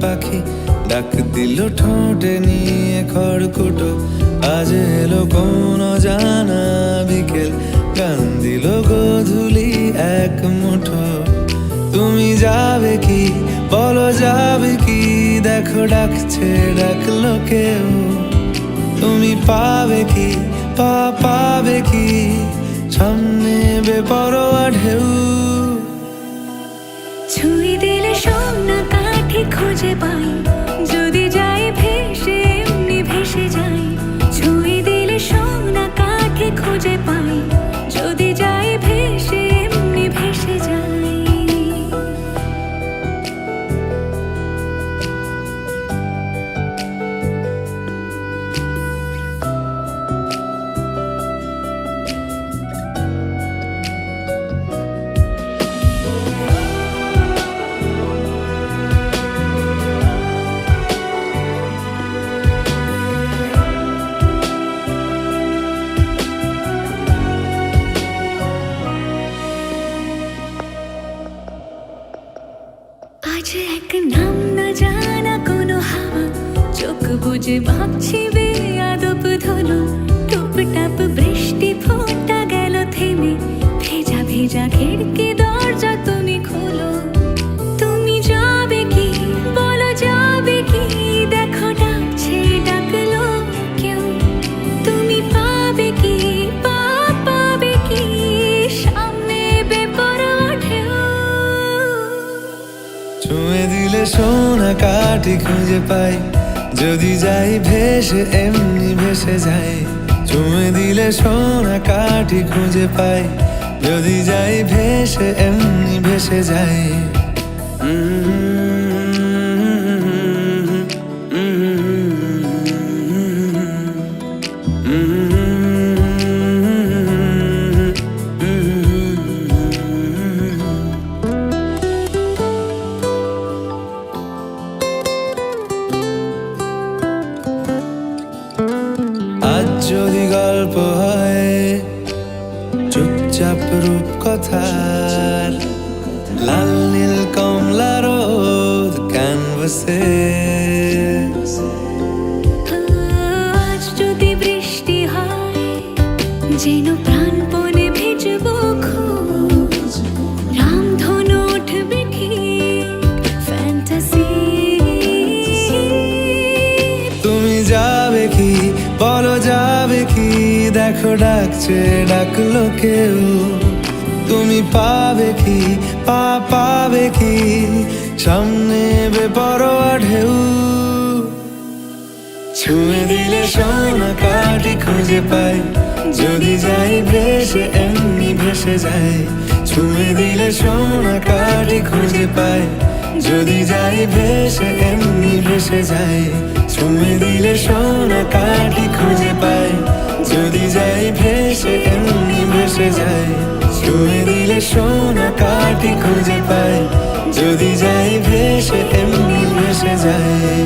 পাখি ডাক দিল ঠোঁটে নিয়ে খড়কুটো। আজ এলো কোন জানা বিকেল, গান দিল গোধূলি এক মুঠো। তুমি যাবে কি বলো, যাবে কি? দেখো ডাকছে, ডাকলো কেউ। তুমি পাবে কি পাবে কি? সামনে বেপরোয়া ঢেউ। ছুঁয়ে দিলে সোনা কাঠি খুঁজে পাই, যদি যাই ভেসে এমনি ভেসে যাই। ছুঁয়ে দিলে সোনা কাঠি খুঁজে পাই, যদি যাই ভেসে এমনি ভেসে যাই। আজ এক নাম না জানা কোনো হাওয়া, চোখ বুঝে ভাবছি বেয়াদব ধনু। টুপটাপ বৃষ্টি ফোঁটা গেল থেমে, ভেজা ভেজা খিড়কি দরজা তুমি খোলো। তুমি যাবে কি বলো, যাবে কি? দেখো ডাকছে, ডাকলো কেউ। তুমি পাবে কি পাবে কি? সামনে বেপরোয়া ঢেউ। ছুঁয়ে দিলে সোনা কাঠি খুঁজে পাই, যদি যাই ভেসে এমনি ভেসে যাই। ছুঁয়ে দিলে সোনা কাঠি খুঁজে পাই, যদি যাই ভেসে এমনি ভেসে যাই। আজ যদি গল্প হয় চুপচাপ রূপকথার, লাল নীল কমলা রোদ ক্যানভাসে। আজ যদি বৃষ্টি হয়, যেন প্রাণপণে ভিজবো খোঁজ। রামধনু উঠবে ঠিক ফ্যান্টাসি। তুমি যাবে কি বলো, যাবে কি? দেখো ডাকছে, ডাকলো কেউ। তুমি পাবে কি পাবে কি? সামনে বেপরোয়া ঢেউ। ছুঁয়ে দিলে সোনা কাঠি খুঁজে পাই, যদি যাই ভেসে এমনি ভেসে যাই। ছুঁয়ে দিলে সোনা কাঠি খুঁজে পাই, যদি যাই ভেসে এমনি ভেসে যাই। ছুঁয়ে দিলে সোনা কাঠি খুঁজে পাই, যদি যাই ভেসে এমনি ভেসে যাই। ছুঁয়ে দিলে সোনা কাঠি খুঁজে পাই, যদি যাই ভেসে এমনি ভেসে যাই।